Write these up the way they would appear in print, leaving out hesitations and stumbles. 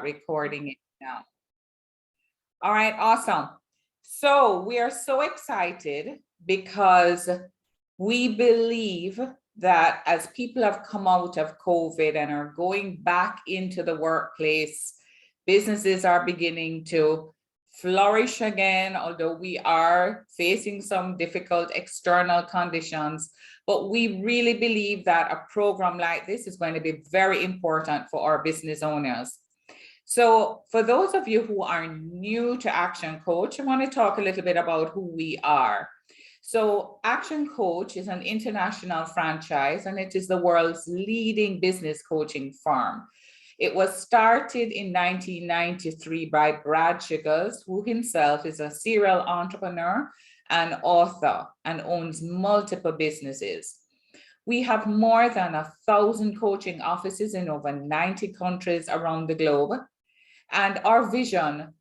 recording it now. All right, awesome. So we are so excited because we believe that as people have come out of COVID and are going back into the workplace, businesses are beginning to flourish again, although we are facing some difficult external conditions. But we really believe that a program like this is going to be very important for our business owners. So for those of you who are new to Action Coach, I want to talk a little bit about who we are. So Action Coach is an international franchise, and it is the world's leading business coaching firm. It was started in 1993 by Brad Sugars, who himself is a serial entrepreneur and author and owns multiple businesses. We have more than 1,000 coaching offices in over 90 countries around the globe. And our vision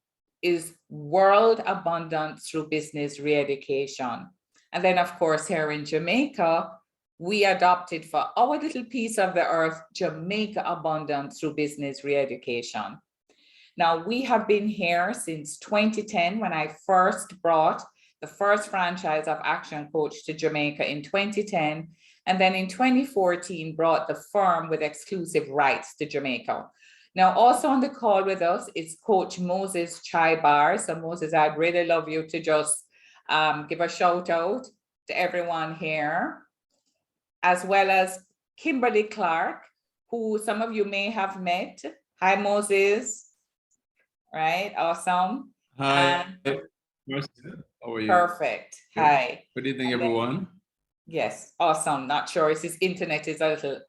is world abundance through business re-education. And then, of course, here in Jamaica, we adopted for our little piece of the earth, Jamaica abundance through business re-education. Now, we have been here since 2010 when I first brought the first franchise of Action Coach to Jamaica in 2010. And then in 2014, brought the firm with exclusive rights to Jamaica. Now, also on the call with us is Coach Moses Chaibar. So Moses, I'd really love you to just give a shout out to everyone here, as well as Kimberly Clark, who some of you may have met. Hi, Moses. Right, awesome. Hi, Marcia. How are you? Perfect. Hi. Good evening, everyone. Yes, awesome. Not sure if his internet is a little,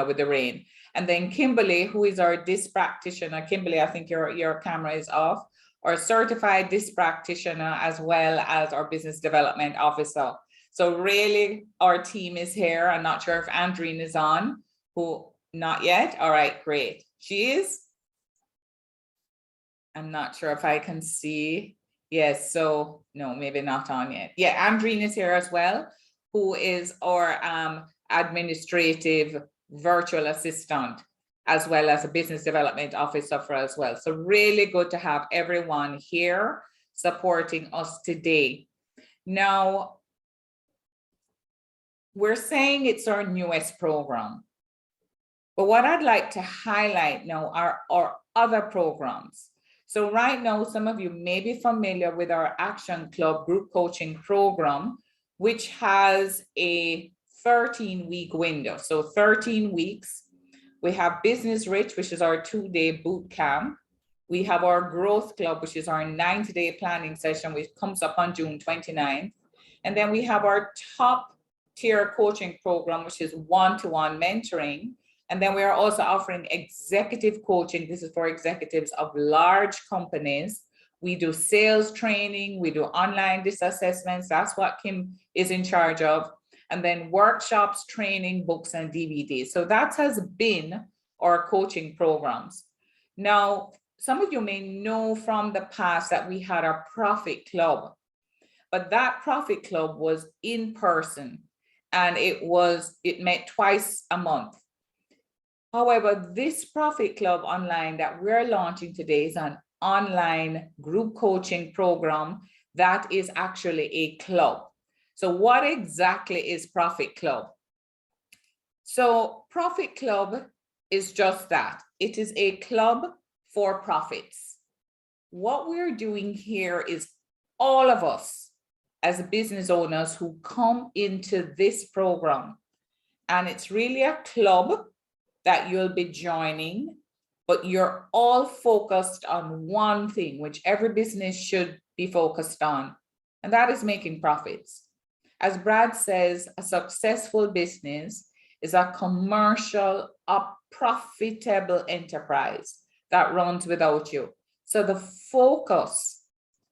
with the rain. And then Kimberly, who is our DISC practitioner. Kimberly, I think your camera is off. Our certified DISC practitioner, as well as our business development officer. So really, our team is here. I'm not sure if Andreen is on, not yet. All right, great. She is. I'm not sure if I can see. Yes, so no, maybe not on yet. Yeah, Andreen is here as well, who is our administrative virtual assistant, as well as a business development officer for as well. So really good to have everyone here supporting us today. Now, we're saying it's our newest program, but what I'd like to highlight now are our other programs. So right now, some of you may be familiar with our Action Club group coaching program, which has a 13-week window. So 13 weeks. We have Business Rich, which is our 2-day boot camp. We have our Growth Club, which is our 90-day planning session, which comes up on June 29th. And then we have our top tier coaching program, which is one-to-one mentoring. And then we are also offering executive coaching. This is for executives of large companies. We do sales training. We do online DISC assessments. That's what Kim is in charge of. And then workshops, training, books, and DVDs. So that has been our coaching programs. Now, some of you may know from the past that we had our Profit Club, but that Profit Club was in person, and it met twice a month. However, this Profit Club online that we're launching today is an online group coaching program that is actually a club. So what exactly is Profit Club? So Profit Club is just that. It is a club for profits. What we're doing here is all of us as business owners who come into this program, and it's really a club that you'll be joining, but you're all focused on one thing, which every business should be focused on, and that is making profits. As Brad says, a successful business is a commercial, a profitable enterprise that runs without you. So the focus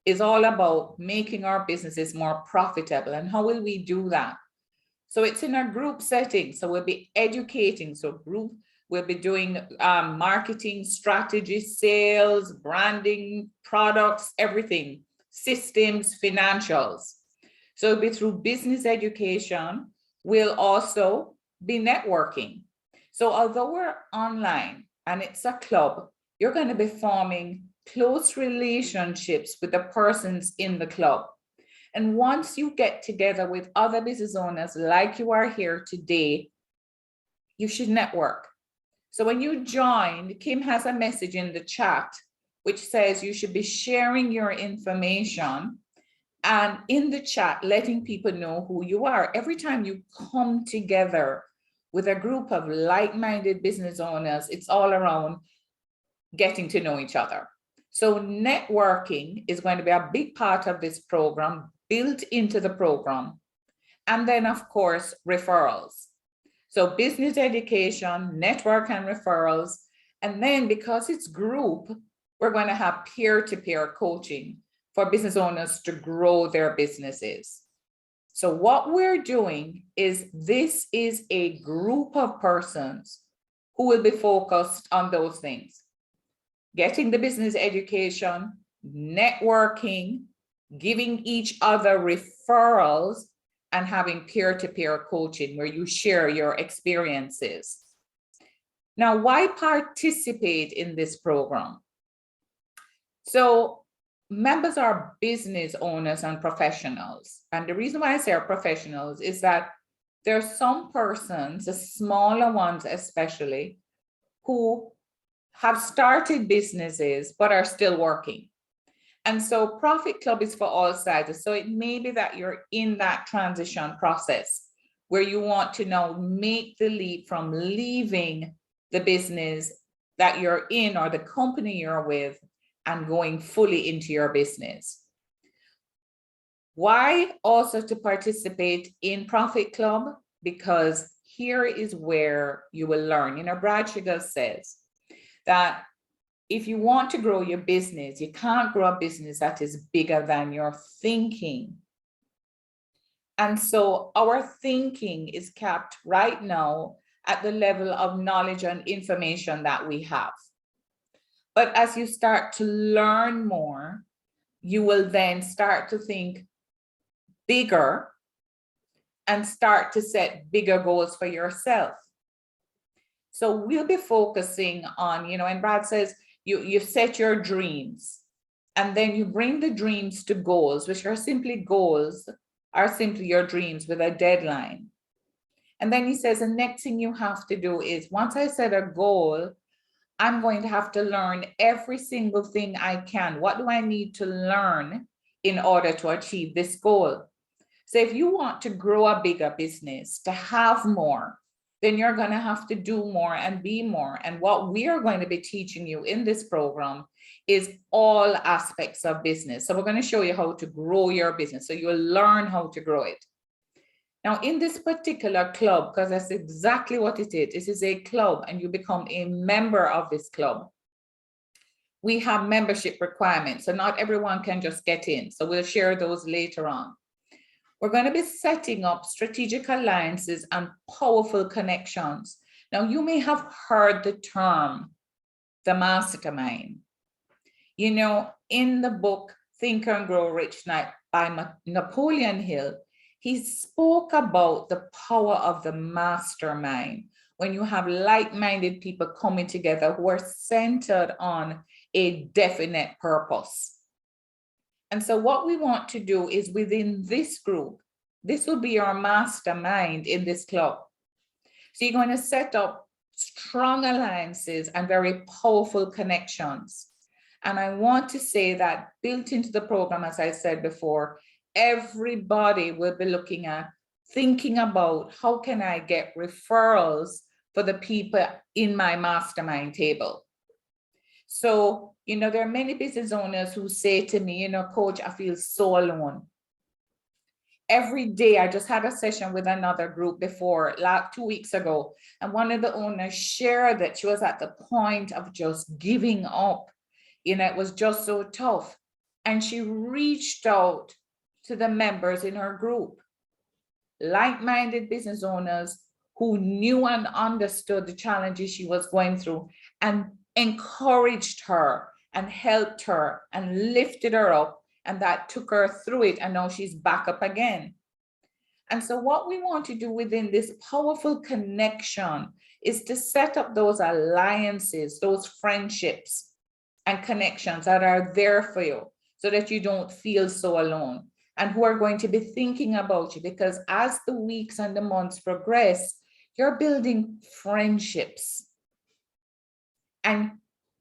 is all about making our businesses more profitable. And how will we do that? So it's in a group setting. So we'll be educating. So group, we'll be doing marketing strategy, sales, branding, products, everything, systems, financials. So it'll be through business education. We'll also be networking. So although we're online and it's a club, you're going to be forming close relationships with the persons in the club. And once you get together with other business owners like you are here today, you should network. So when you join, Kim has a message in the chat which says you should be sharing your information and in the chat, letting people know who you are. Every time you come together with a group of like-minded business owners, it's all around getting to know each other. So networking is going to be a big part of this program, built into the program. And then, of course, referrals. So business education, network and referrals. And then because it's group, we're going to have peer-to-peer coaching for business owners to grow their businesses. So what we're doing is this is a group of persons who will be focused on those things. Getting the business education, networking, giving each other referrals, and having peer-to-peer coaching where you share your experiences. Now, why participate in this program? So members are business owners and professionals. And the reason why I say are professionals is that there are some persons, the smaller ones especially, who have started businesses but are still working. And so Profit Club is for all sizes. So it may be that you're in that transition process where you want to now make the leap from leaving the business that you're in or the company you're with and going fully into your business. Why also to participate in Profit Club? Because here is where you will learn. You know, Brad Sugar says that if you want to grow your business, you can't grow a business that is bigger than your thinking. And so our thinking is capped right now at the level of knowledge and information that we have. But as you start to learn more, you will then start to think bigger and start to set bigger goals for yourself. So we'll be focusing on, you know, and Brad says, you set your dreams and then you bring the dreams to goals, which are simply goals, are simply your dreams with a deadline. And then he says, the next thing you have to do is once I set a goal, I'm going to have to learn every single thing I can. What do I need to learn in order to achieve this goal? So if you want to grow a bigger business, to have more, then you're going to have to do more and be more. And what we are going to be teaching you in this program is all aspects of business. So we're going to show you how to grow your business. So you'll learn how to grow it. Now, in this particular club, because that's exactly what it is, this is a club and you become a member of this club. We have membership requirements, so not everyone can just get in. So we'll share those later on. We're going to be setting up strategic alliances and powerful connections. Now, you may have heard the term, the mastermind. You know, in the book, Think and Grow Rich by Napoleon Hill, he spoke about the power of the mastermind when you have like-minded people coming together who are centered on a definite purpose. And so what we want to do is within this group, this will be your mastermind in this club. So you're going to set up strong alliances and very powerful connections. And I want to say that built into the program, as I said before, everybody will be looking at thinking about how can I get referrals for the people in my mastermind table. So, you know, there are many business owners who say to me, you know, Coach, I feel so alone. Every day, I just had a session with another group before, like 2 weeks ago, and one of the owners shared that she was at the point of just giving up. You know, it was just so tough. And she reached out to the members in her group, like-minded business owners who knew and understood the challenges she was going through and encouraged her and helped her and lifted her up, and that took her through it, and now she's back up again. And so what we want to do within this powerful connection is to set up those alliances, those friendships, and connections that are there for you so that you don't feel so alone, and who are going to be thinking about you, because as the weeks and the months progress, you're building friendships. And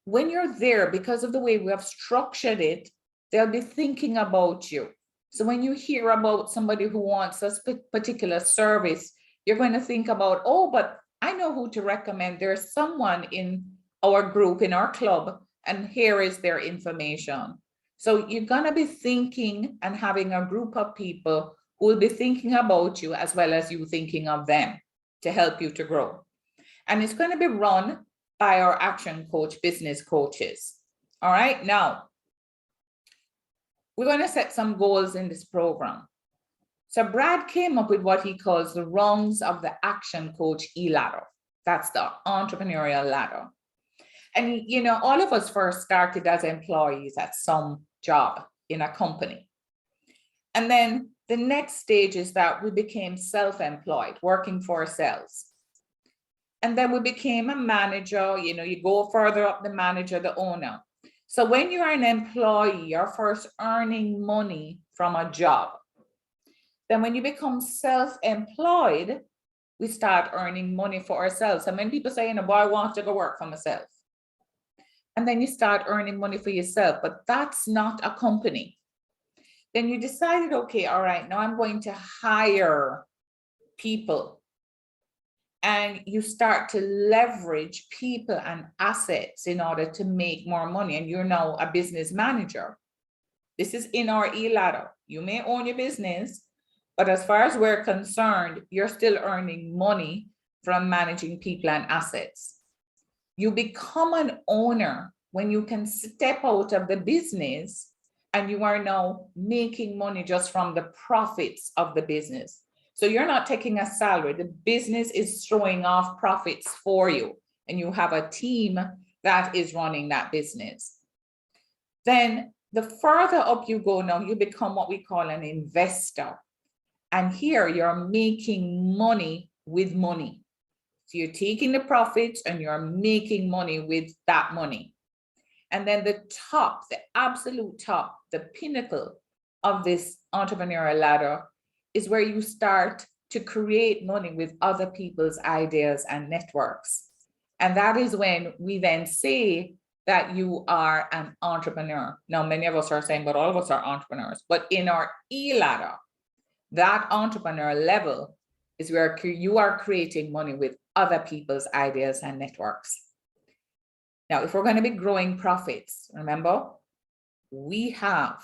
when you're there, because of the way we have structured it, they'll be thinking about you. So when you hear about somebody who wants a particular service, you're going to think about, oh, but I know who to recommend. There's someone in our group, in our club, and here is their information. So you're going to be thinking and having a group of people who will be thinking about you as well as you thinking of them to help you to grow. And it's going to be run by our action coach, business coaches. All right, now we're going to set some goals in this program. So Brad came up with what he calls the rungs of the action coach ladder. That's the entrepreneurial ladder. And, you know, all of us first started as employees at some job in a company. And then the next stage is that we became self-employed, working for ourselves. And then we became a manager. You know, you go further up the manager, the owner. So when you're an employee, you're first earning money from a job. Then when you become self-employed, we start earning money for ourselves. And many people say, you know, boy, I want to go work for myself. And then you start earning money for yourself, but that's not a company. Then you decided, okay, all right, now I'm going to hire people. And you start to leverage people and assets in order to make more money. And you're now a business manager. This is in our ladder. You may own your business, but as far as we're concerned, you're still earning money from managing people and assets. You become an owner when you can step out of the business and you are now making money just from the profits of the business. So you're not taking a salary. The business is throwing off profits for you, and you have a team that is running that business. Then the further up you go now, you become what we call an investor. And here you're making money with money. So you're taking the profits and you're making money with that money. And then the top, the absolute top, the pinnacle of this entrepreneurial ladder is where you start to create money with other people's ideas and networks. And that is when we then say that you are an entrepreneur. Now, many of us are saying, but all of us are entrepreneurs. But in our ladder, that entrepreneur level is where you are creating money with other people's ideas and networks. Now, if we're going to be growing profits, remember, we have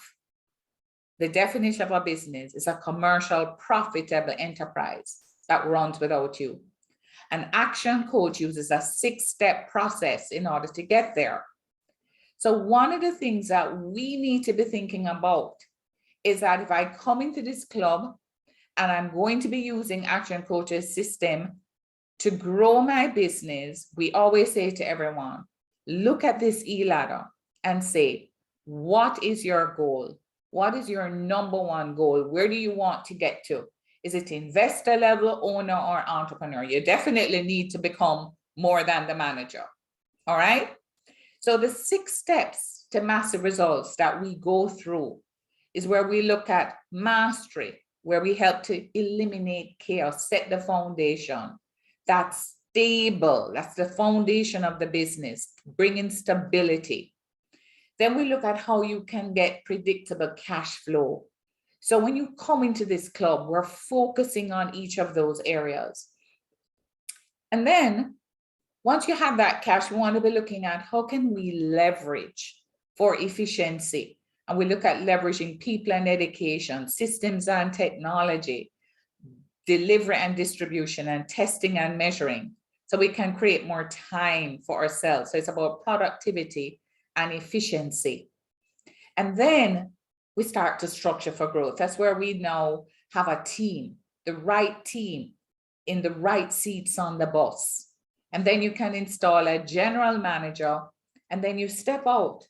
the definition of a business is a commercial, profitable enterprise that runs without you. An action coach uses a 6-step process in order to get there. So one of the things that we need to be thinking about is that if I come into this club and I'm going to be using Action Coach's system to grow my business, we always say to everyone, look at this ladder and say, what is your goal? What is your number one goal? Where do you want to get to? Is it investor level, owner, or entrepreneur? You definitely need to become more than the manager. All right. So the 6 steps to massive results that we go through is where we look at mastery, where we help to eliminate chaos, set the foundation. That's stable. That's the foundation of the business, bringing stability. Then we look at how you can get predictable cash flow. So when you come into this club, we're focusing on each of those areas. And then once you have that cash, we want to be looking at how can we leverage for efficiency. And we look at leveraging people and education, systems and technology, delivery and distribution, and testing and measuring. So we can create more time for ourselves. So it's about productivity and efficiency. And then we start to structure for growth. That's where we now have a team, the right team in the right seats on the bus. And then you can install a general manager, and then you step out,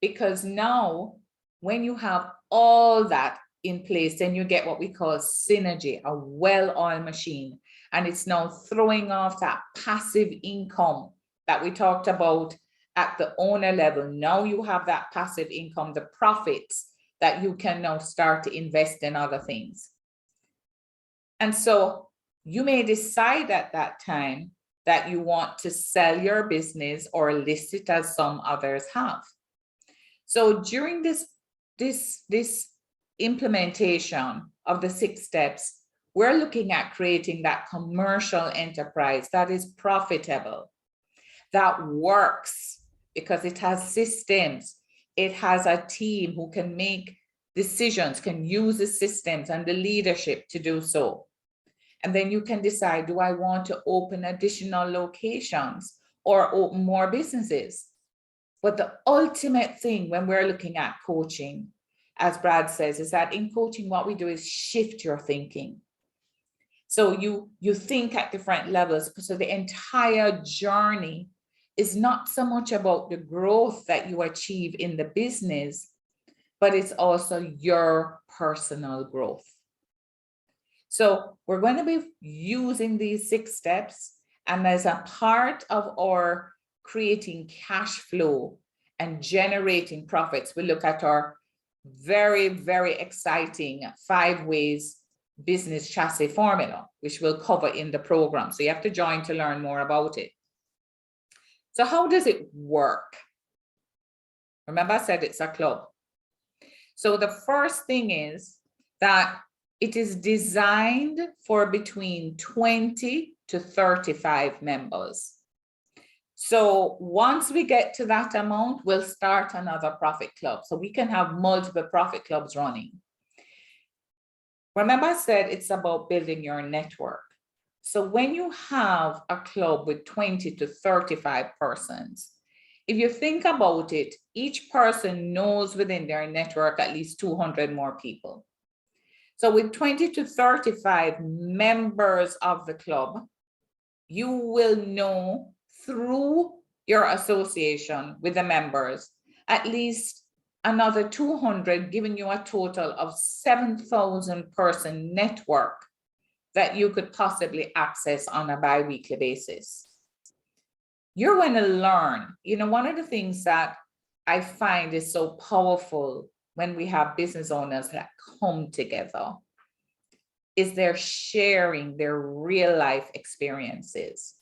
because now when you have all that in place, then you get what we call synergy, a well-oiled machine. And it's now throwing off that passive income that we talked about at the owner level. Now you have that passive income, the profits that you can now start to invest in other things. And so you may decide at that time that you want to sell your business or list it as some others have. So during this implementation of the 6 steps, we're looking at creating that commercial enterprise that is profitable, that works because it has systems, it has a team who can make decisions, can use the systems and the leadership to do so. And then you can decide, do I want to open additional locations or open more businesses? But the ultimate thing when we're looking at coaching, as Brad says, is that in coaching, what we do is shift your thinking. So you think at different levels. So the entire journey is not so much about the growth that you achieve in the business, but it's also your personal growth. So we're going to be using these 6 steps, and as a part of our creating cash flow and generating profits, we look at our very, very exciting 5 ways business chassis formula, which we'll cover in the program. So you have to join to learn more about it. So how does it work? Remember I said it's a club. So the first thing is that it is designed for between 20 to 35 members. So once we get to that amount, we'll start another Profit Club. So we can have multiple Profit Clubs running. Remember I said it's about building your network. So when you have a club with 20 to 35 persons, if you think about it, each person knows within their network at least 200 more people. So with 20 to 35 members of the club, you will know through your association with the members at least another 200, giving you a total of 7,000 person network that you could possibly access on a bi-weekly basis. You're going to learn, one of the things that I find is so powerful when we have business owners that come together is they're sharing their real life experiences,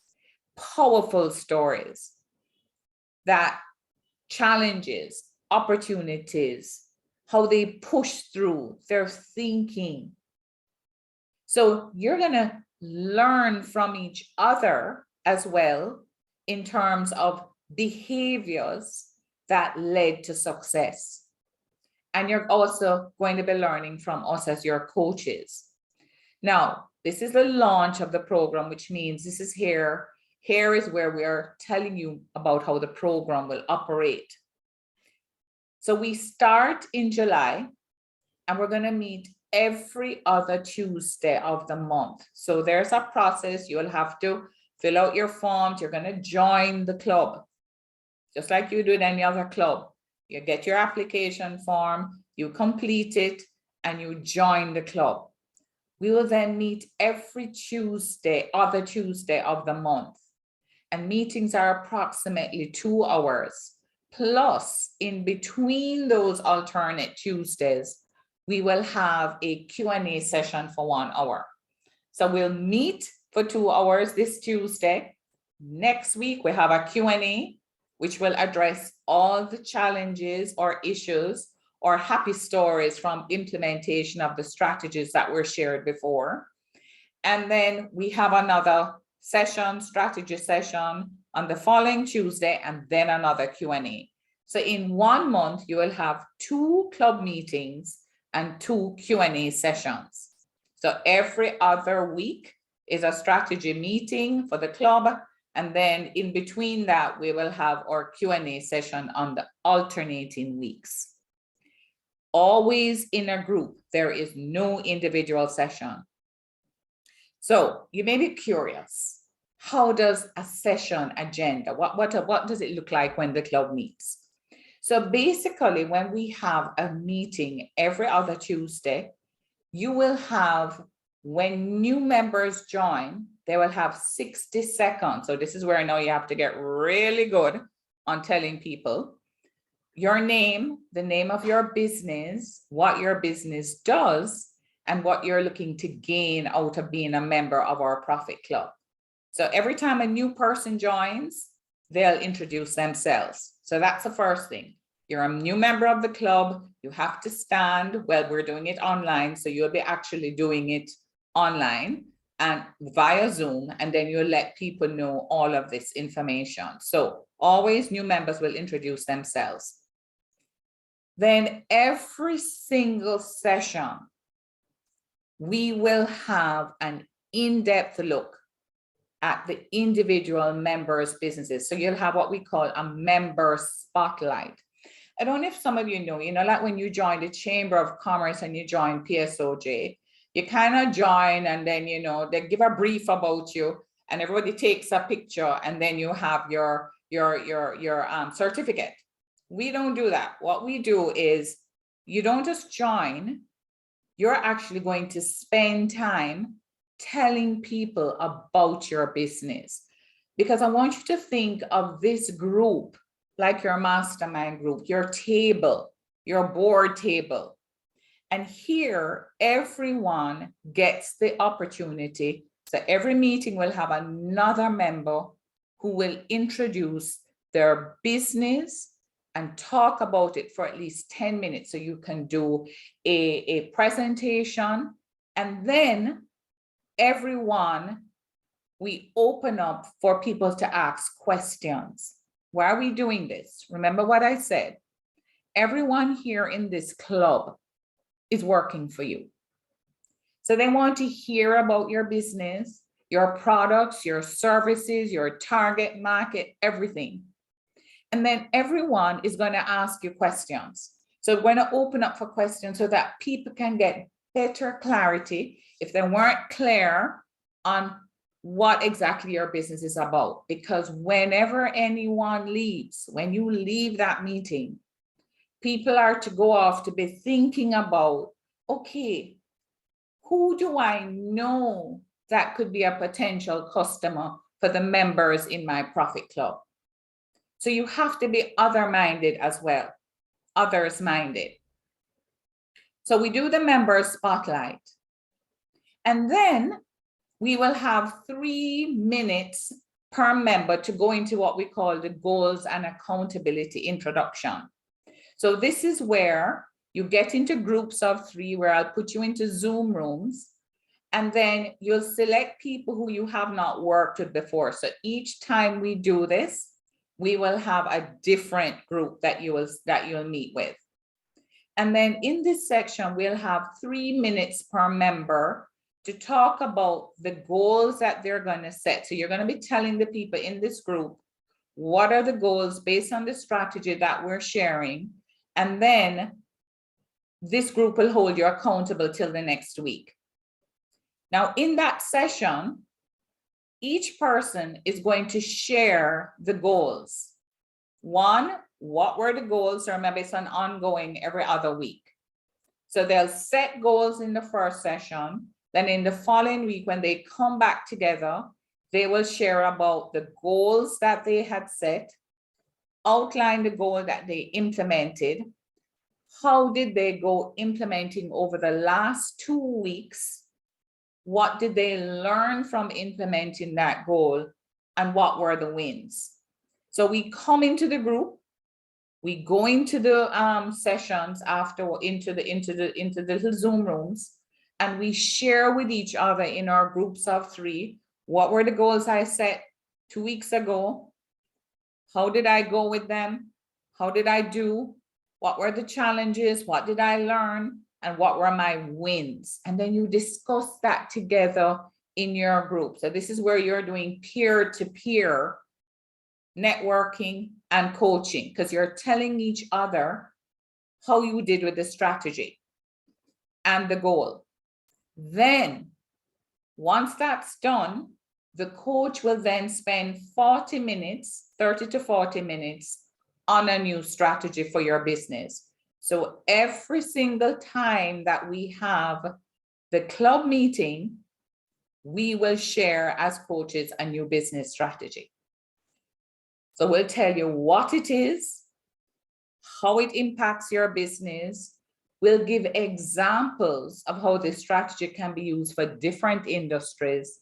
powerful stories, that challenges, opportunities, how they push through their thinking. So you're going to learn from each other as well in terms of behaviors that led to success. And you're also going to be learning from us as your coaches. Now, this is the launch of the program, which means this is here. Here is where we are telling you about how the program will operate. So we start in July, and we're going to meet every other Tuesday of the month. So there's a process. You'll have to fill out your forms. You're going to join the club, just like you do in any other club. You get your application form, you complete it, and you join the club. We will then meet every Tuesday, other Tuesday of the month. And meetings are approximately 2 hours. Plus, in between those alternate Tuesdays, we will have a Q&A session for 1 hour. So we'll meet for 2 hours this Tuesday. Next week, we have a Q&A, which will address all the challenges or issues or happy stories from implementation of the strategies that were shared before. And then we have another session, strategy session on the following Tuesday, and then another Q&A. So in 1 month, you will have 2 club meetings and 2 Q&A sessions. So every other week is a strategy meeting for the club. And then in between that, we will have our Q&A session on the alternating weeks. Always in a group. There is no individual session. So you may be curious, how does a session agenda, what does it look like when the club meets? So basically, when we have a meeting every other Tuesday, you will have, when new members join, they will have 60 seconds. So this is where now you have to get really good on telling people your name, the name of your business, what your business does, and what you're looking to gain out of being a member of our Profit Club. So every time a new person joins, they'll introduce themselves. So that's the first thing. You're a new member of the club. You have to stand. Well, we're doing it online, so you'll be actually doing it online and via Zoom, and then you'll let people know all of this information. So always new members will introduce themselves. Then every single session, we will have an in-depth look at the individual members' businesses. So you'll have what we call a member spotlight. I don't know if some of you know, like when you join the Chamber of Commerce and you join PSOJ, you kind of join and then, they give a brief about you and everybody takes a picture and then you have your certificate. We don't do that. What we do is you don't just join, you're actually going to spend time telling people about your business. Because I want you to think of this group like your mastermind group, your table, your board table. And here, everyone gets the opportunity. So every meeting will have another member who will introduce their business and talk about it for at least 10 minutes. So you can do a presentation, and then everyone, we open up for people to ask questions. Why are we doing this? Remember what I said. Everyone here in this club is working for you. So they want to hear about your business, your products, your services, your target market, everything. And then everyone is going to ask you questions. So we're going to open up for questions so that people can get better clarity if they weren't clear on what exactly your business is about. Because whenever anyone leaves, when you leave that meeting, people are to go off to be thinking about, okay, who do I know that could be a potential customer for the members in my Profit Club? So you have to be other-minded as well, others-minded. So we do the member spotlight. And then we will have 3 minutes per member to go into what we call the goals and accountability introduction. So this is where you get into groups of 3, where I'll put you into Zoom rooms, and then you'll select people who you have not worked with before. So each time we do this, we will have a different group that you'll meet with. And then in this section, we'll have 3 minutes per member to talk about the goals that they're going to set. So you're going to be telling the people in this group, what are the goals based on the strategy that we're sharing? And then this group will hold you accountable till the next week. Now, in that session, each person is going to share the goals. 1, what were the goals? So remember, it's an ongoing every other week. So they'll set goals in the first session. Then in the following week, when they come back together, they will share about the goals that they had set, outline the goal that they implemented. How did they go implementing over the last 2 weeks? What did they learn from implementing that goal? And what were the wins? So we come into the group, we go into the sessions after, into the little Zoom rooms, and we share with each other in our groups of 3, what were the goals I set 2 weeks ago? How did I go with them? How did I do? What were the challenges? What did I learn? And what were my wins? And then you discuss that together in your group. So this is where you're doing peer-to-peer networking and coaching, because you're telling each other how you did with the strategy and the goal. Then, once that's done, the coach will then spend 40 minutes, 30 to 40 minutes on a new strategy for your business. So every single time that we have the club meeting, we will share as coaches a new business strategy. So we'll tell you what it is, how it impacts your business. We'll give examples of how this strategy can be used for different industries,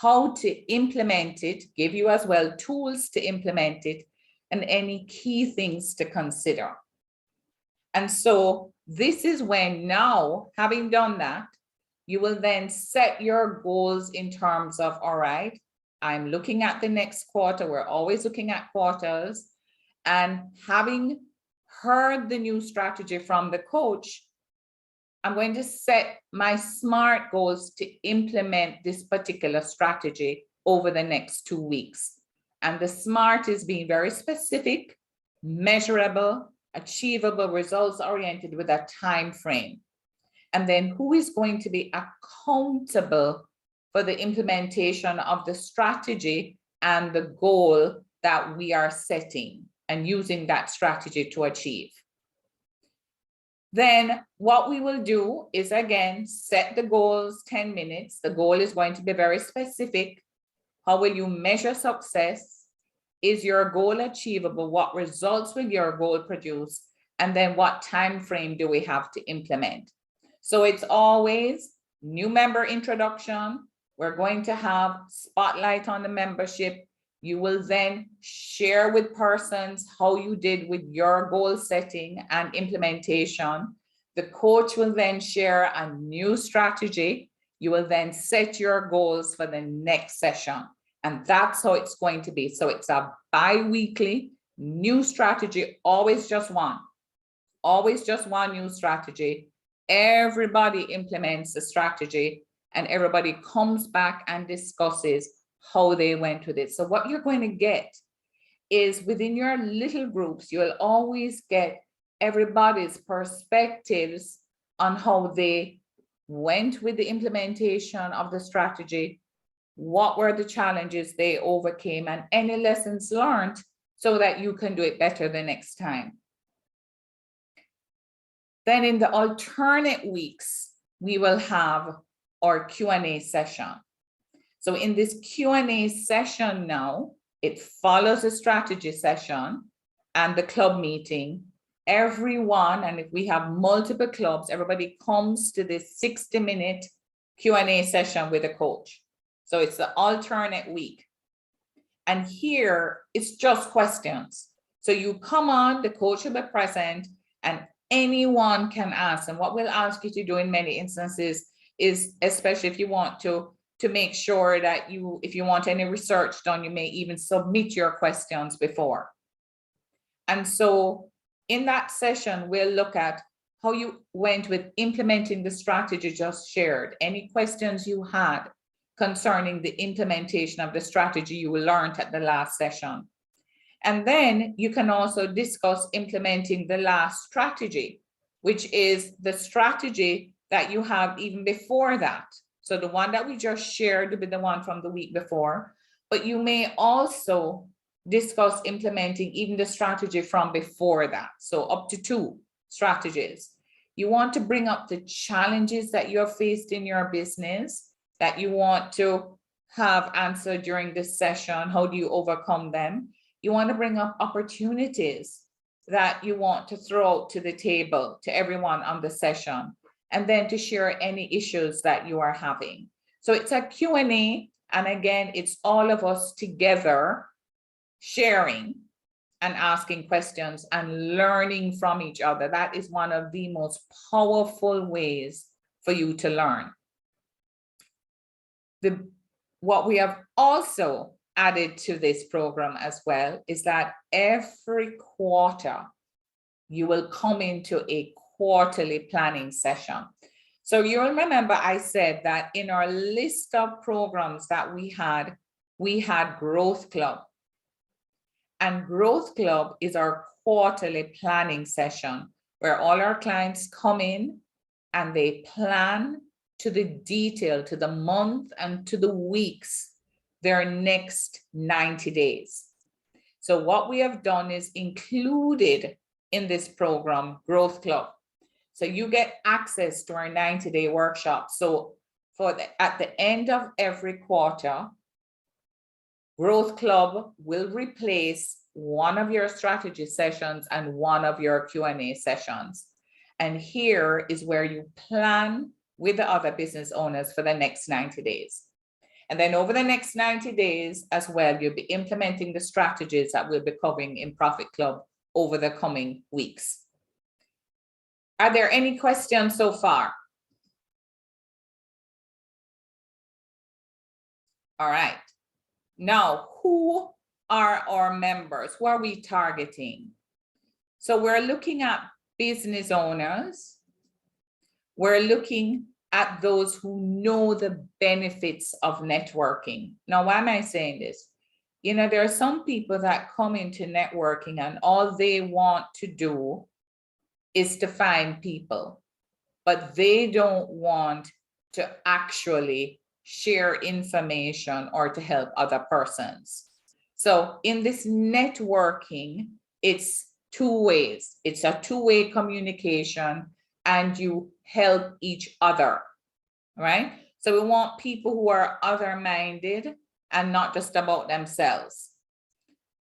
how to implement it, give you as well tools to implement it, and any key things to consider. And so this is when, now, having done that, you will then set your goals in terms of, all right, I'm looking at the next quarter. We're always looking at quarters. And having heard the new strategy from the coach, I'm going to set my SMART goals to implement this particular strategy over the next 2 weeks. And the SMART is being very specific, measurable, achievable, results oriented with a time frame. And then who is going to be accountable for the implementation of the strategy and the goal that we are setting and using that strategy to achieve. Then what we will do is, again, set the goals 10 minutes. The goal is going to be very specific. How will you measure success? Is your goal achievable? What results will your goal produce? And then what time frame do we have to implement? So it's always new member introduction. We're going to have spotlight on the membership. You will then share with persons how you did with your goal setting and implementation. The coach will then share a new strategy. You will then set your goals for the next session. And that's how it's going to be. So it's a bi-weekly new strategy, always just one new strategy. Everybody implements the strategy and everybody comes back and discusses how they went with it. So what you're going to get is, within your little groups, you'll always get everybody's perspectives on how they went with the implementation of the strategy, what were the challenges they overcame, and any lessons learned so that you can do it better the next time. Then in the alternate weeks, we will have our Q&A session. So in this Q&A session now, it follows a strategy session and the club meeting. Everyone, and if we have multiple clubs, everybody comes to this 60-minute Q&A session with a coach. So it's the alternate week. And here it's just questions. So you come on, the coach will be present, and anyone can ask. And what we'll ask you to do in many instances is, especially if you want to make sure that if you want any research done, you may even submit your questions before. And so in that session, we'll look at how you went with implementing the strategy just shared. Any questions you had concerning the implementation of the strategy you learned at the last session. And then you can also discuss implementing the last strategy, which is the strategy that you have even before that. So the one that we just shared will be the one from the week before, but you may also discuss implementing even the strategy from before that. So up to 2 strategies. You want to bring up the challenges that you have faced in your business that you want to have answered during this session. How do you overcome them? You want to bring up opportunities that you want to throw out to the table to everyone on the session, and then to share any issues that you are having. So it's a Q&A, and again, it's all of us together sharing and asking questions and learning from each other. That is one of the most powerful ways for you to learn. What we have also added to this program as well is that every quarter you will come into a quarterly planning session. So you'll remember I said that in our list of programs that we had Growth Club. And Growth Club is our quarterly planning session where all our clients come in and they plan to the detail, to the month and to the weeks, their next 90 days. So what we have done is included in this program Growth Club. So you get access to our 90-day workshop. So at the end of every quarter, Growth Club will replace one of your strategy sessions and one of your Q&A sessions. And here is where you plan with the other business owners for the next 90 days. And then over the next 90 days as well, you'll be implementing the strategies that we'll be covering in Profit Club over the coming weeks. Are there any questions so far? All right. Now, who are our members? Who are we targeting? So we're looking at business owners. We're looking at those who know the benefits of networking. Now, why am I saying this? You know, there are some people that come into networking and all they want to do is to find people, but they don't want to actually share information or to help other persons. So in this networking, it's two ways. It's a two-way communication and you help each other, right? So we want people who are other-minded and not just about themselves.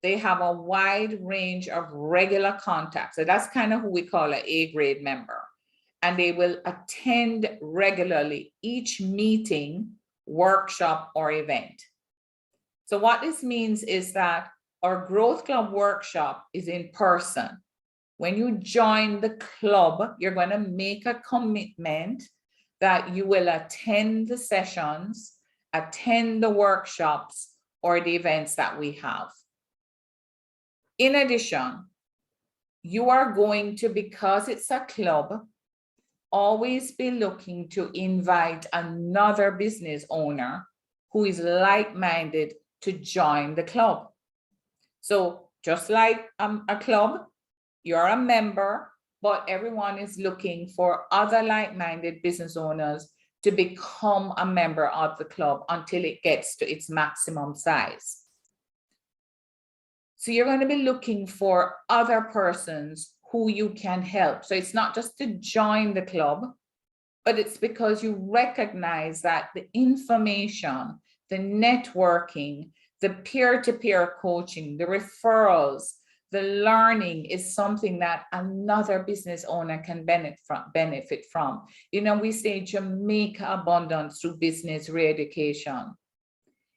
They have a wide range of regular contacts. So that's kind of who we call an A-grade member. And they will attend regularly each meeting, workshop, or event. So what this means is that our Growth Club workshop is in person. When you join the club, you're going to make a commitment that you will attend the sessions, attend the workshops, or the events that we have. In addition, you are going to, because it's a club, always be looking to invite another business owner who is like-minded to join the club. So just like a club, you're a member, but everyone is looking for other like-minded business owners to become a member of the club until it gets to its maximum size. So you're going to be looking for other persons who you can help. So it's not just to join the club, but it's because you recognize that the information, the networking, the peer-to-peer coaching, the referrals, the learning is something that another business owner can benefit from. You know, we say Jamaica abundance through business re-education.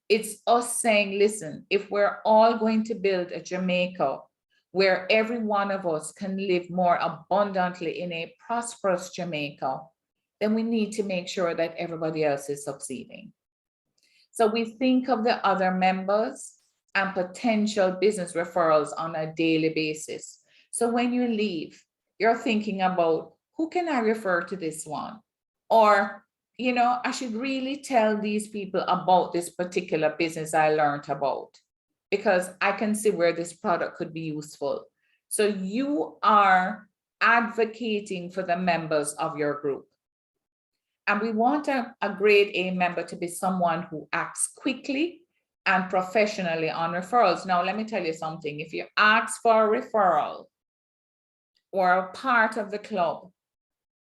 It's us saying, listen, if we're all going to build a Jamaica where every one of us can live more abundantly in a prosperous Jamaica, then we need to make sure that everybody else is succeeding. So we think of the other members and potential business referrals on a daily basis. So when you leave, you're thinking about, who can I refer to this one? Or, you know, I should really tell these people about this particular business I learned about, because I can see where this product could be useful. So you are advocating for the members of your group. And we want a grade A member to be someone who acts quickly and professionally on referrals. Now, let me tell you something. If you ask for a referral, or a part of the club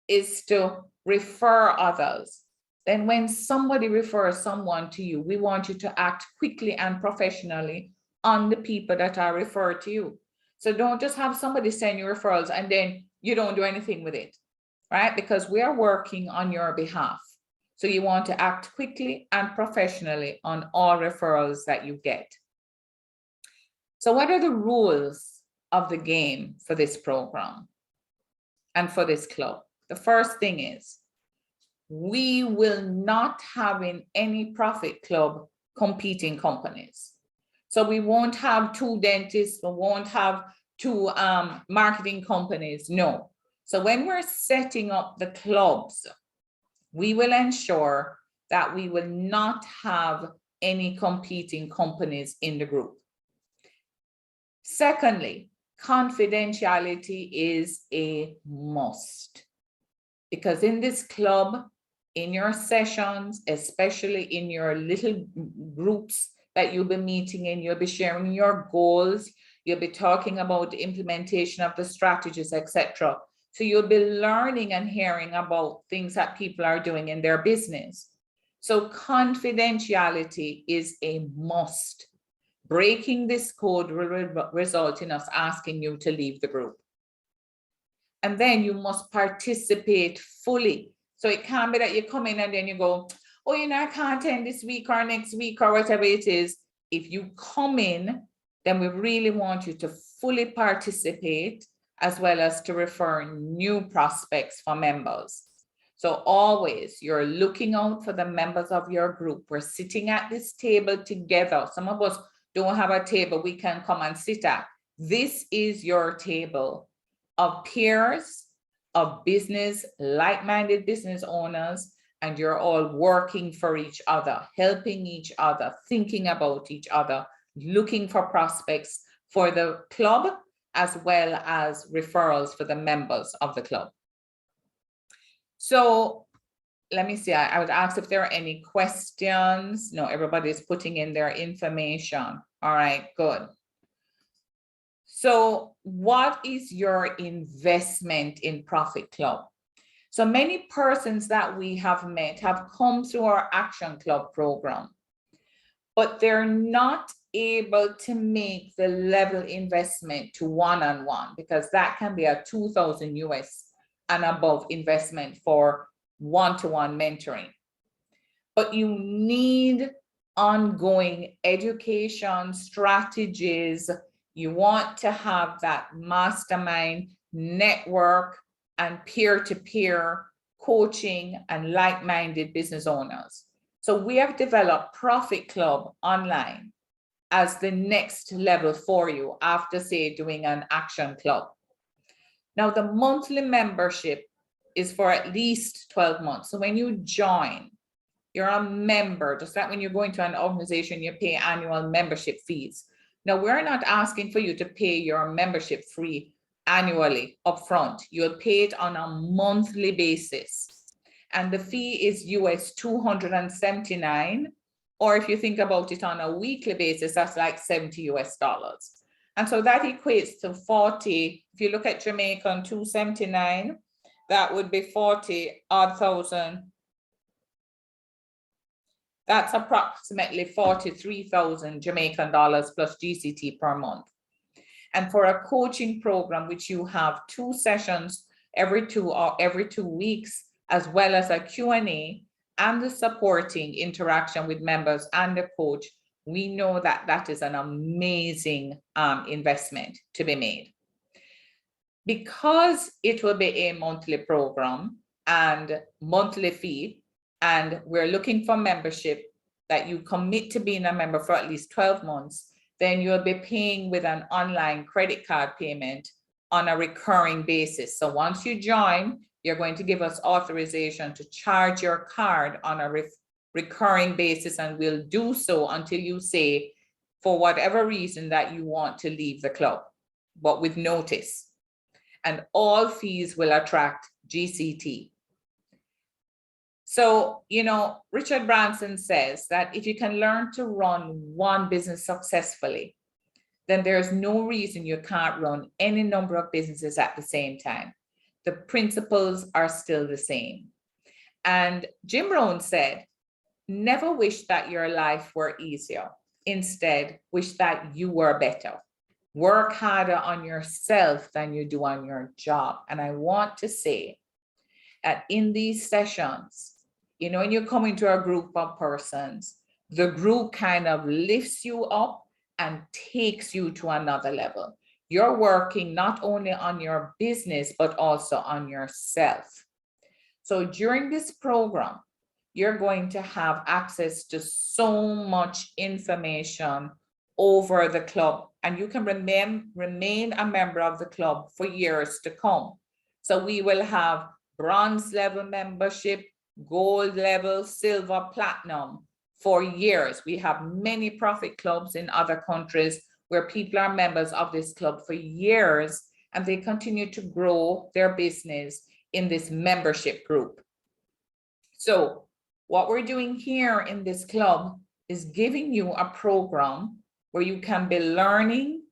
is to refer others, then when somebody refers someone to you, we want you to act quickly and professionally on the people that are referred to you. So don't just have somebody send you referrals and then you don't do anything with it, right? Because we are working on your behalf. So you want to act quickly and professionally on all referrals that you get. So what are the rules of the game for this program and for this club? The first thing is, we will not have in any Profit Club competing companies. So we won't have two dentists, we won't have two marketing companies, no. So when we're setting up the clubs, we will ensure that we will not have any competing companies in the group. Secondly, confidentiality is a must, because in this club, in your sessions, especially in your little groups that you'll be meeting in, you'll be sharing your goals, you'll be talking about the implementation of the strategies, etc. So you'll be learning and hearing about things that people are doing in their business. So confidentiality is a must. Breaking this code will result in us asking you to leave the group. And then you must participate fully. So it can't be that you come in and then you go, oh, you know, I can't attend this week or next week or whatever it is. If you come in, then we really want you to fully participate as well as to refer new prospects for members. So always you're looking out for the members of your group. We're sitting at this table together. Some of us don't have a table we can come and sit at. This is your table of peers, of business, like-minded business owners, and you're all working for each other, helping each other, thinking about each other, looking for prospects for the club, as well as referrals for the members of the club. So let me see, I would ask if there are any questions. No, everybody's putting in their information. All right, good. So what is your investment in ProfitCLUB? So many persons that we have met have come through our Action Club program, but they're not able to make the level investment to one-on-one, because that can be a 2,000 US and above investment for one-to-one mentoring. But you need ongoing education strategies. You want to have that mastermind network and peer-to-peer coaching and like-minded business owners. So we have developed ProfitCLUB online as the next level for you after, say, doing an Action Club. Now, the monthly membership is for at least 12 months. So when you join, you're a member. Just like when you go into an organization, you pay annual membership fees. Now, we're not asking for you to pay your membership fee annually upfront. You'll pay it on a monthly basis. And the fee is US $279. Or if you think about it on a weekly basis, that's like $70 US. And so that equates to 40. If you look at Jamaican, 279, that would be 40,000. That's approximately 43,000 Jamaican dollars plus GCT per month. And for a coaching program, which you have 2 sessions every 2 weeks, as well as a Q&A and the supporting interaction with members and the coach, we know that that is an amazing investment to be made. Because it will be a monthly program and monthly fee, and we're looking for membership that you commit to being a member for at least 12 months, then you'll be paying with an online credit card payment on a recurring basis. So once you join, you're going to give us authorization to charge your card on a recurring basis, and we'll do so until you say, for whatever reason, that you want to leave the club, but with notice. And all fees will attract GCT. So, you know, Richard Branson says that if you can learn to run one business successfully, then there's no reason you can't run any number of businesses at the same time. The principles are still the same. And Jim Rohn said, never wish that your life were easier. Instead, wish that you were better. Work harder on yourself than you do on your job. And I want to say that in these sessions, you know, when you come into a group of persons, the group kind of lifts you up and takes you to another level. You're working not only on your business, but also on yourself. So during this program, you're going to have access to so much information over the club, and you can remain a member of the club for years to come. So we will have bronze level membership, gold level, silver, platinum for years. We have many profit clubs in other countries where people are members of this club for years, and they continue to grow their business in this membership group. So what we're doing here in this club is giving you a program where you can be learning,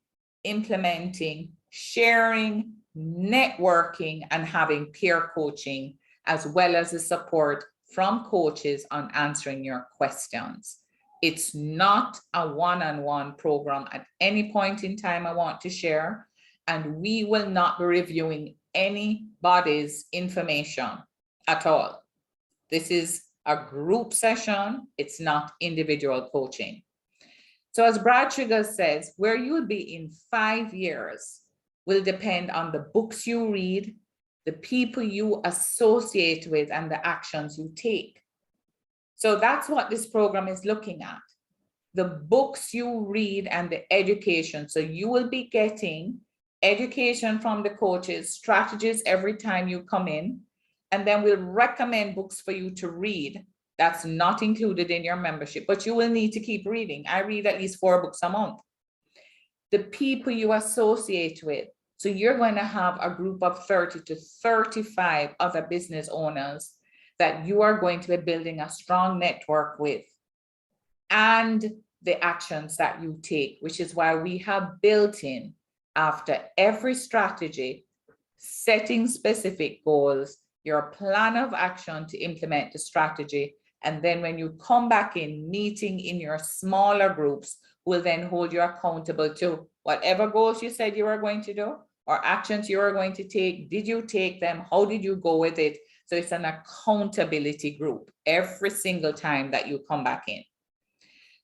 implementing, sharing, networking, and having peer coaching, as well as the support from coaches on answering your questions. It's not a one-on-one program at any point in time I want to share, and we will not be reviewing anybody's information at all. This is a group session. It's not individual coaching. So as Brad Sugar says, where you will be in 5 years will depend on the books you read, the people you associate with, and the actions you take. So that's what this program is looking at. The books you read and the education. So you will be getting education from the coaches, strategies every time you come in, and then we'll recommend books for you to read. That's not included in your membership, but you will need to keep reading. I read at least 4 books a month. The people you associate with. So you're going to have a group of 30 to 35 other business owners that you are going to be building a strong network with, and the actions that you take, which is why we have built in, after every strategy, setting specific goals, your plan of action to implement the strategy. And then when you come back in, meeting in your smaller groups will then hold you accountable to whatever goals you said you were going to do or actions you are going to take. Did you take them? How did you go with it? So it's an accountability group every single time that you come back in.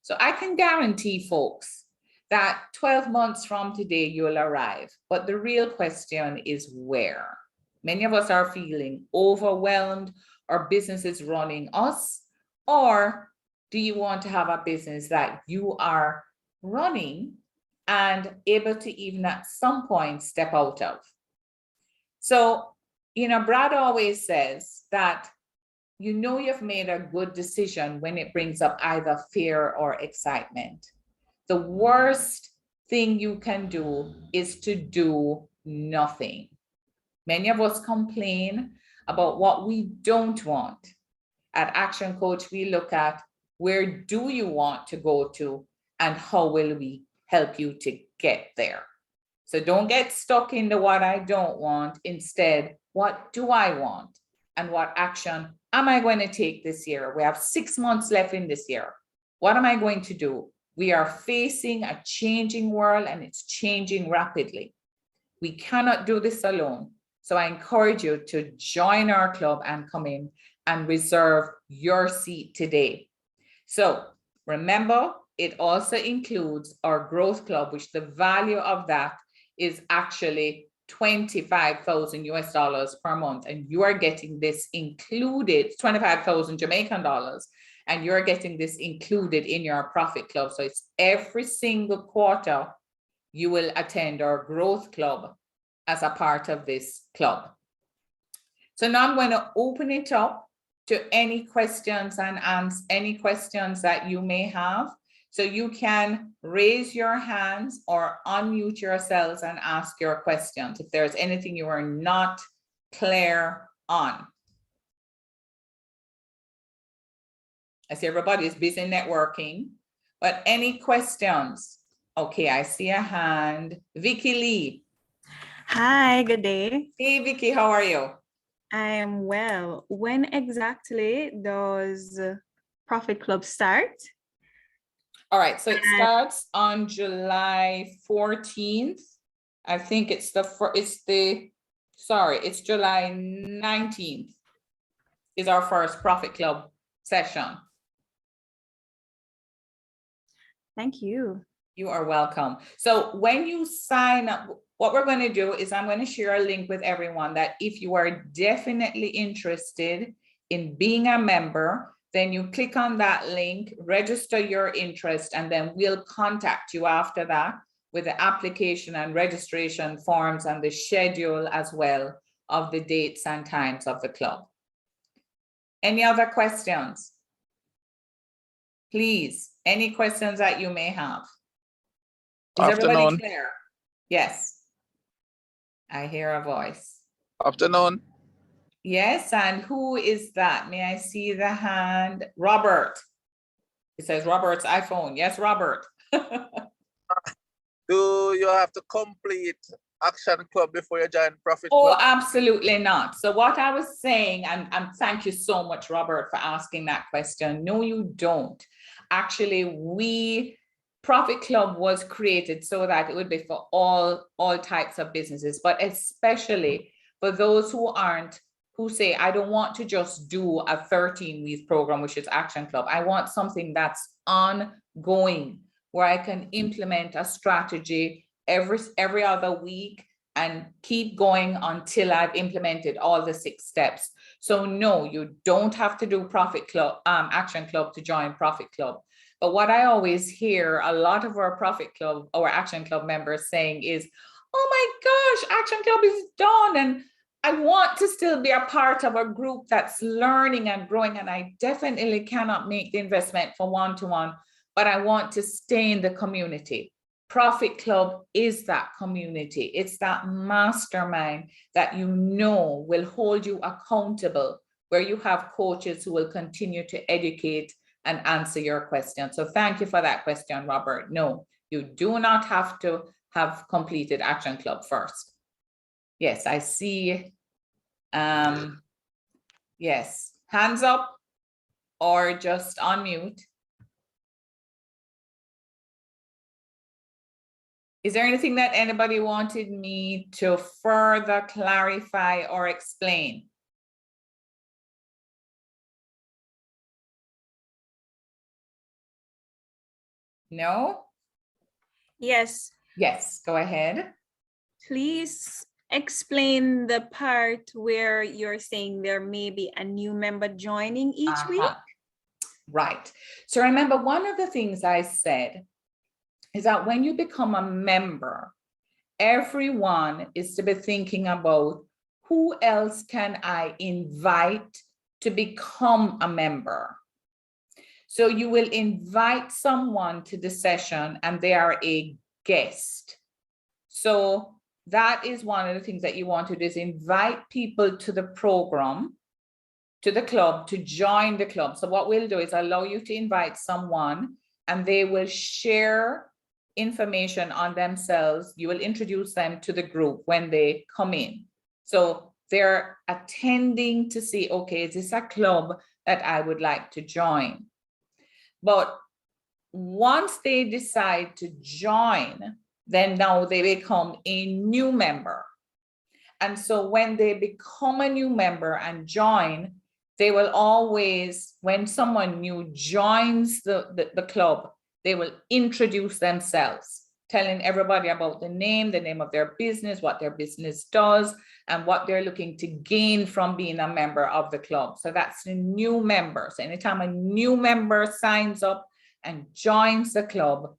So I can guarantee folks that 12 months from today, you'll arrive. But the real question is where? Many of us are feeling overwhelmed. Our business is running us. Or do you want to have a business that you are running and able to even at some point step out of? So, Brad always says that you've made a good decision when it brings up either fear or excitement. The worst thing you can do is to do nothing. Many of us complain about what we don't want. At Action Coach, we look at where do you want to go to and how will we help you to get there. So don't get stuck in the what I don't want. Instead, what do I want? And what action am I going to take this year? We have 6 months left in this year. What am I going to do? We are facing a changing world and it's changing rapidly. We cannot do this alone. So I encourage you to join our club and come in and reserve your seat today. So remember, it also includes our growth club, which the value of that is actually $25,000 per month. And you are getting this included, 25,000 Jamaican dollars. And you're getting this included in your Profit Club. So it's every single quarter you will attend our growth club as a part of this club. So now I'm going to open it up to any questions and answer any questions that you may have. So you can raise your hands or unmute yourselves and ask your questions if there's anything you are not clear on. I see everybody is busy networking, but any questions? Okay, I see a hand. Vicky Lee. Hi, good day. Hey, Vicky, how are you? I am well. When exactly does Profit Club start? All right, so it starts on July 14th. I think it's it's July 19th is our first Profit Club session. Thank you. You are welcome. So when you sign up, what we're going to do is I'm going to share a link with everyone that if you are definitely interested in being a member, then you click on that link, register your interest, and then we'll contact you after that with the application and registration forms and the schedule as well of the dates and times of the club. Any other questions? Please, any questions that you may have? Is everybody clear? Yes. I hear a voice. Afternoon. Yes, and who is that? May I see the hand? Robert. It says Robert's iPhone. Yes, Robert. Do you have to complete Action Club before you join Profit Oh, Club? absolutely not. So what I was saying, and thank you so much, Robert, for asking that question. No, you don't. actually Profit Club was created so that it would be for all types of businesses, but especially for those who say, I don't want to just do a 13-week program, which is Action Club. I want something that's ongoing, where I can implement a strategy every other week and keep going until I've implemented all the 6 steps. So no, you don't have to do Profit Club, Action Club to join Profit Club. But what I always hear a lot of our Profit Club or Action Club members saying is, oh my gosh, Action Club is done, and I want to still be a part of a group that's learning and growing, and I definitely cannot make the investment for one-to-one, but I want to stay in the community. Profit Club is that community. It's that mastermind that you know will hold you accountable, where you have coaches who will continue to educate and answer your questions. So thank you for that question, Robert. No, you do not have to have completed Action Club first. Yes, I see. Yes, hands up or just unmute. Is there anything that anybody wanted me to further clarify or explain? No? Yes. Yes, go ahead. Please explain the part where you're saying there may be a new member joining each week. Right. So remember, one of the things I said is that when you become a member, everyone is to be thinking about who else can I invite to become a member. So you will invite someone to the session and they are a guest. So that is one of the things that you want to do, is invite people to the program, to the club, to join the club. So what we'll do is allow you to invite someone and they will share information on themselves. You will introduce them to the group when they come in. So they're attending to see, okay, is this a club that I would like to join? But once they decide to join, then now they become a new member. And so when they become a new member and join, they will always, when someone new joins the club, they will introduce themselves, telling everybody about the name of their business, what their business does, and what they're looking to gain from being a member of the club. So that's the new member. So anytime a new member signs up and joins the club,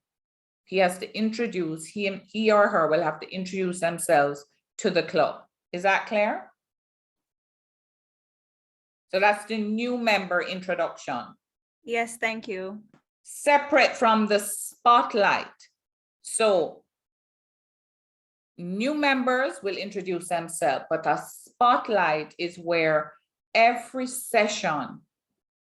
he has to introduce, he or her will have to introduce themselves to the club. Is that clear? So that's the new member introduction. Yes, thank you. Separate from the spotlight. So new members will introduce themselves, but a spotlight is where every session,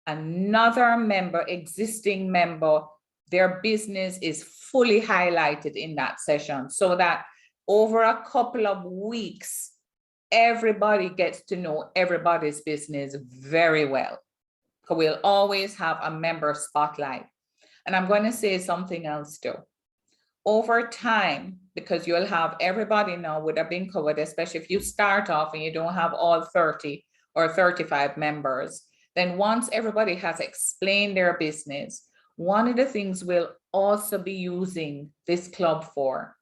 another member, existing member, their business is fully highlighted in that session, so that over a couple of weeks, everybody gets to know everybody's business very well. So we'll always have a member spotlight. And I'm going to say something else too. Over time, because you'll have everybody now would have been covered, especially if you start off and you don't have all 30 or 35 members, then once everybody has explained their business, one of the things we'll also be using this club for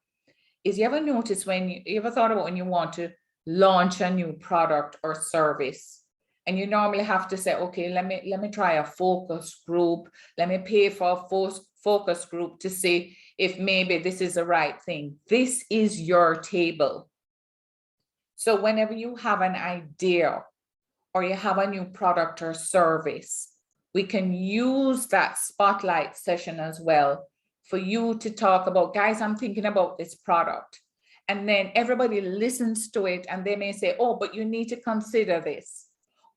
is, you ever notice when you ever thought about when you want to launch a new product or service, and you normally have to say, okay, let me try a focus group. Let me pay for a focus group to see if maybe this is the right thing. This is your table. So whenever you have an idea or you have a new product or service, we can use that spotlight session as well for you to talk about, guys, I'm thinking about this product. And then everybody listens to it and they may say, oh, but you need to consider this,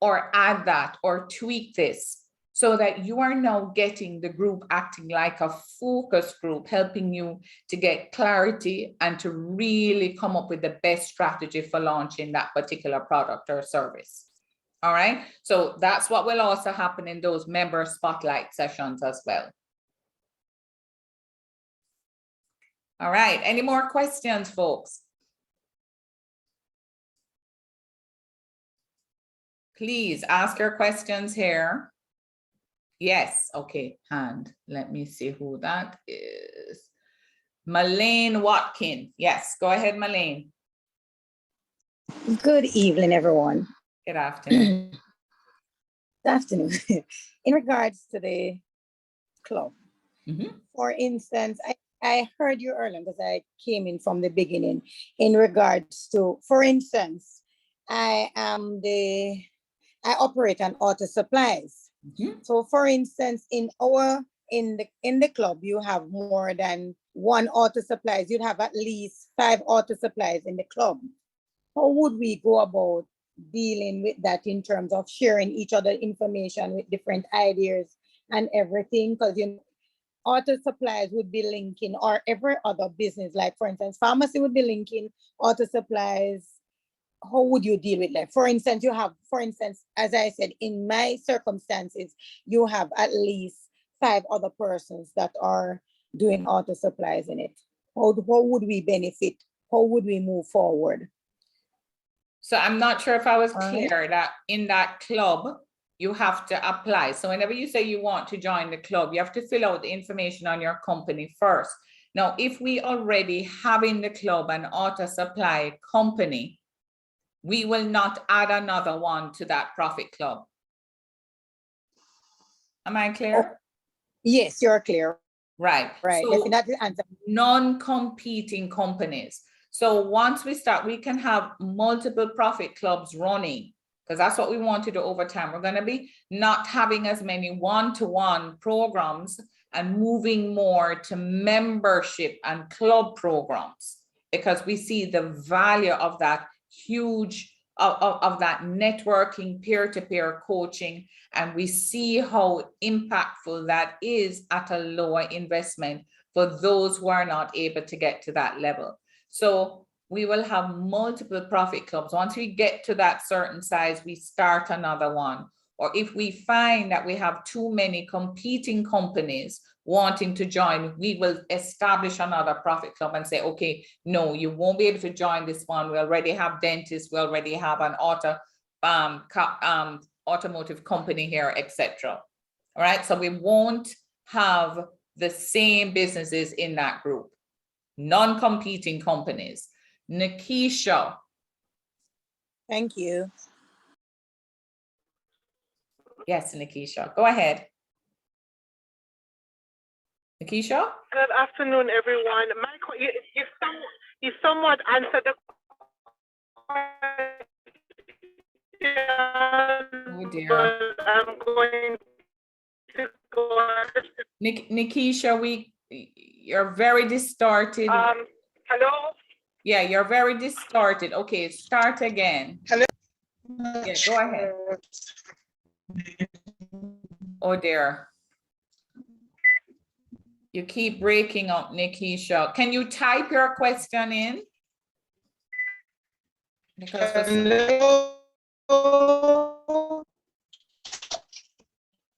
or add that, or tweak this, so that you are now getting the group acting like a focus group, helping you to get clarity and to really come up with the best strategy for launching that particular product or service. All right, so that's what will also happen in those member spotlight sessions as well. All right, any more questions, folks? Please ask your questions here. Yes, okay, hand. Let me see who that is. Malane Watkin. Yes, go ahead, Malane. Good evening, everyone. Good afternoon. Good afternoon. In regards to the club, for instance, I heard you earlier because I came in from the beginning. In regards to, for instance, I operate an auto supplies. So, for instance, in the club, you have more than one auto supplies. You'd have at least 5 auto supplies in the club. How would we go about dealing with that in terms of sharing each other information with different ideas and everything? Because auto supplies would be linking, or every other business, like for instance, pharmacy would be linking auto supplies. How would you deal with that? For instance, as I said, in my circumstances, you have at least 5 other persons that are doing auto supplies in it. How would we benefit? How would we move forward? So I'm not sure if I was clear that in that club, you have to apply. So whenever you say you want to join the club, you have to fill out the information on your company first. Now, if we already have in the club an auto supply company, we will not add another one to that Profit Club. Am I clear? Oh, yes, you're clear. Right. Right. So definitely answer. non-competing companies. So once we start, we can have multiple Profit Clubs running, because that's what we want to do over time. We're going to be not having as many one-to-one programs and moving more to membership and club programs, because we see the value of that huge, of that networking, peer-to-peer coaching, and we see how impactful that is at a lower investment for those who are not able to get to that level. So we will have multiple Profit Clubs. Once we get to that certain size, we start another one. Or if we find that we have too many competing companies wanting to join, we will establish another Profit Club and say, okay, no, you won't be able to join this one. We already have dentists, we already have an automotive company here, etc. All right, so we won't have the same businesses in that group. Non-competing companies. Nikisha. Thank you. Yes, Nikisha, go ahead. Nikisha? Good afternoon, everyone. You somewhat answered the question. Oh dear. But I'm going to go. Nikisha, you're very distorted. Hello? Yeah, you're very distorted. Okay, start again. Hello? Yeah, go ahead. Oh dear. You keep breaking up, Nikisha. Can you type your question in? Because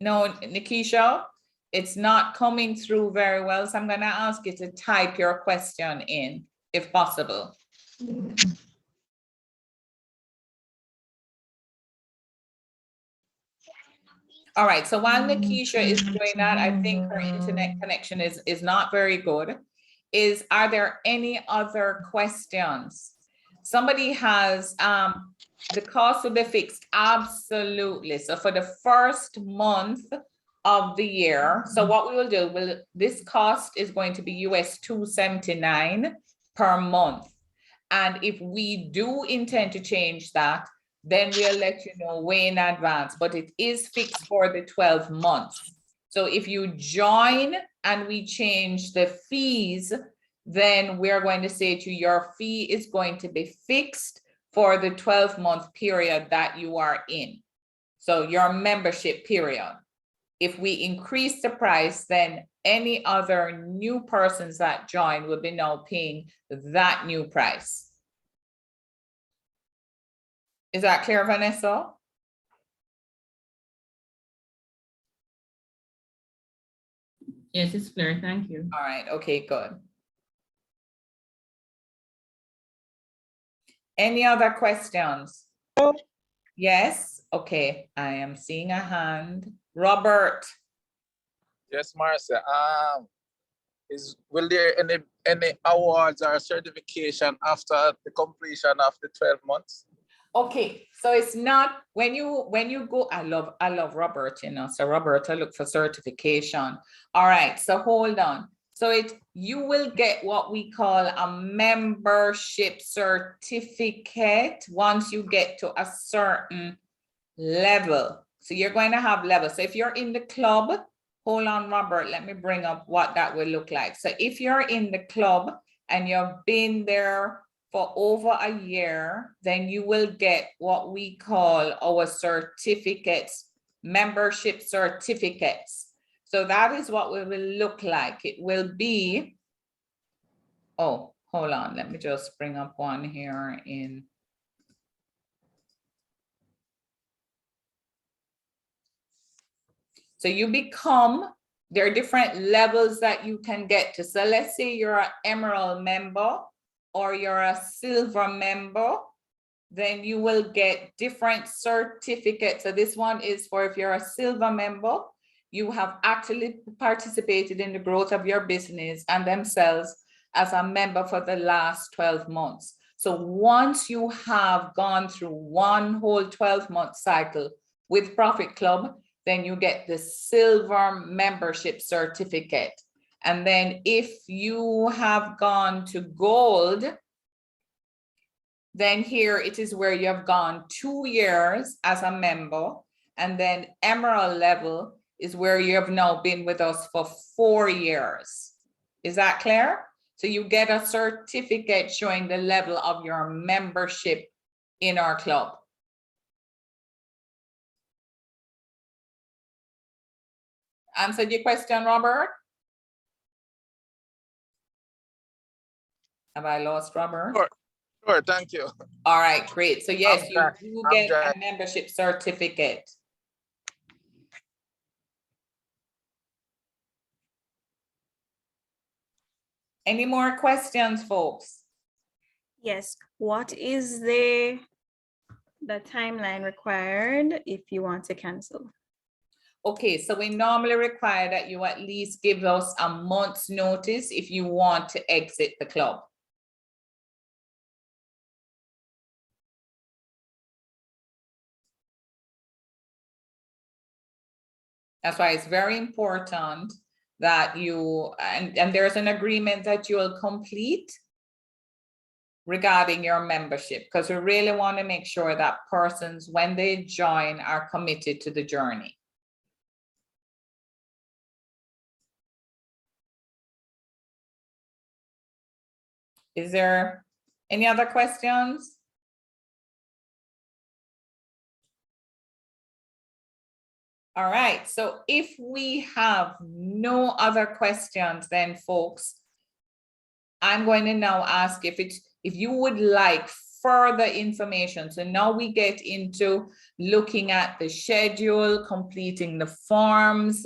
no, Nikisha, it's not coming through very well. So I'm going to ask you to type your question in, if possible. All right, so while Nikisha is doing that, I think her internet connection is not very good. Are there any other questions? Somebody has, the cost will be fixed, absolutely. So for the first month of the year, so what we will do, this cost is going to be US $279 per month. And if we do intend to change that, then we'll let you know way in advance, but it is fixed for the 12 months. So if you join and we change the fees, then we're going to say to you, your fee is going to be fixed for the 12-month period that you are in. So your membership period. If we increase the price, then any other new persons that join will be now paying that new price. Is that clear, Vanessa? Yes, it's clear. Thank you. All right. Okay, good. Any other questions? Yes, okay, I am seeing a hand. Robert. Yes, Marcia. Will there any awards or certification after the completion of the 12 months? Okay, so it's not when you go, I love Robert, you know, so Robert, I look for certification. All right, so hold on. So you will get what we call a membership certificate once you get to a certain level. So you're going to have levels. So if you're in the club, hold on, Robert, let me bring up what that will look like. So if you're in the club and you've been there for over a year, then you will get what we call our certificates, membership certificates. So that is what we will look like. It will be, oh, hold on, let me just bring up one here in. So you become, there are different levels that you can get to. So let's say you're an emerald member or you're a silver member, then you will get different certificates. So this one is for if you're a silver member, you have actually participated in the growth of your business and themselves as a member for the last 12 months. So once you have gone through one whole 12-month cycle with Profit Club, then you get the silver membership certificate. And then if you have gone to gold, then here it is where you have gone 2 years as a member. And then emerald level is where you have now been with us for 4 years. Is that clear? So you get a certificate showing the level of your membership in our club. Answered your question, Robert? Have I lost Robert? Sure, thank you. All right, great. So yes, you get Jack. a membership certificate. Any more questions, folks? Yes, what is the timeline required if you want to cancel? Okay, so we normally require that you at least give us a month's notice if you want to exit the club. That's why it's very important that you, and there's an agreement that you will complete regarding your membership, because we really want to make sure that persons, when they join, are committed to the journey. Is there any other questions? All right, so if we have no other questions, then folks, I'm going to now ask if you would like further information. So now we get into looking at the schedule, completing the forms,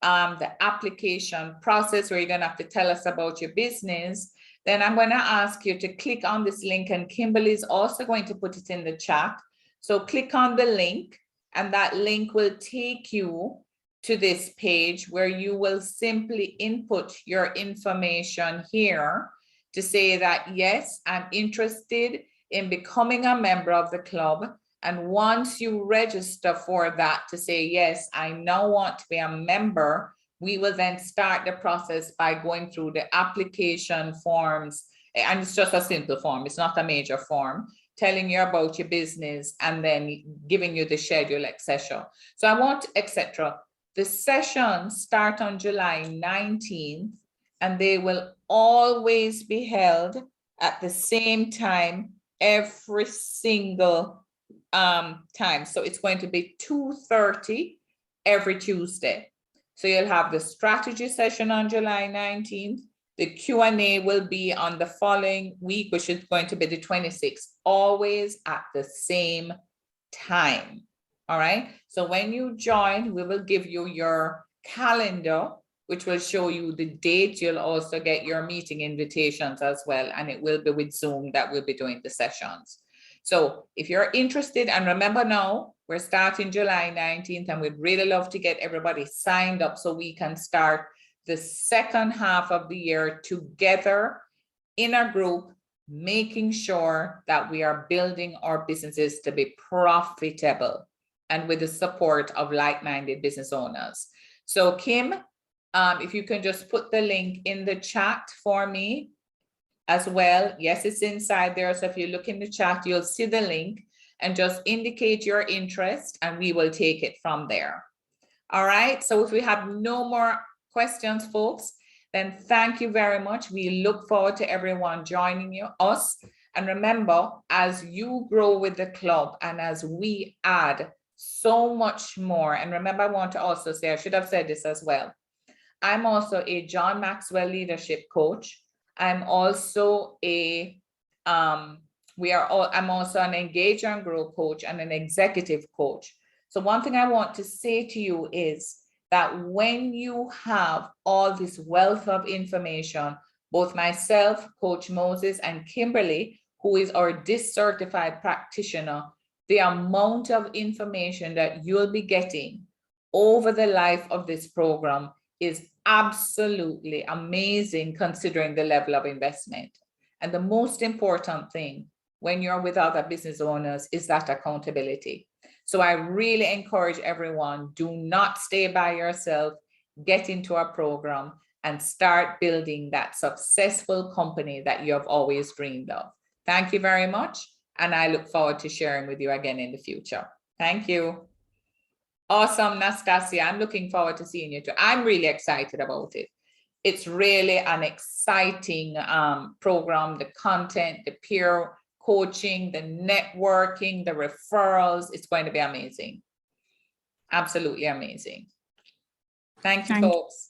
the application process where you're going to have to tell us about your business. Then I'm going to ask you to click on this link, and Kimberly is also going to put it in the chat. So click on the link, and that link will take you to this page where you will simply input your information here to say that, yes, I'm interested in becoming a member of the club. And once you register for that to say, yes, I now want to be a member, we will then start the process by going through the application forms. And it's just a simple form. It's not a major form, telling you about your business and then giving you the schedule, etc. So I want, etc. The sessions start on July 19th, and they will always be held at the same time every single time. So it's going to be 2:30 every Tuesday. So you'll have the strategy session on July 19th. The Q&A will be on the following week, which is going to be the 26th, always at the same time. All right. So when you join, we will give you your calendar, which will show you the date. You'll also get your meeting invitations as well. And it will be with Zoom that we'll be doing the sessions. So if you're interested, and remember now, we're starting July 19th, and we'd really love to get everybody signed up so we can start the second half of the year together in a group, making sure that we are building our businesses to be profitable and with the support of like-minded business owners. So Kim, if you can just put the link in the chat for me as well. Yes, it's inside there. So if you look in the chat, you'll see the link, and just indicate your interest and we will take it from there. All right. So if we have no more questions, folks, then thank you very much. We look forward to everyone joining us. And remember, as you grow with the club and as we add so much more, and remember, I want to also say, I should have said this as well, I'm also a John Maxwell leadership coach. I'm also I'm also an engage and grow coach and an executive coach. So one thing I want to say to you is that when you have all this wealth of information, both myself, Coach Moses, and Kimberly, who is our DIS certified practitioner, the amount of information that you'll be getting over the life of this program is absolutely amazing, considering the level of investment. And the most important thing when you're with other business owners is that accountability. So I really encourage everyone, do not stay by yourself, get into a program and start building that successful company that you have always dreamed of. Thank you very much. And I look forward to sharing with you again in the future. Thank you. Awesome, Nastasia. I'm looking forward to seeing you too. I'm really excited about it. It's really an exciting program, the content, the peer coaching, the networking, the referrals. It's going to be amazing. Absolutely amazing. Thank you, folks.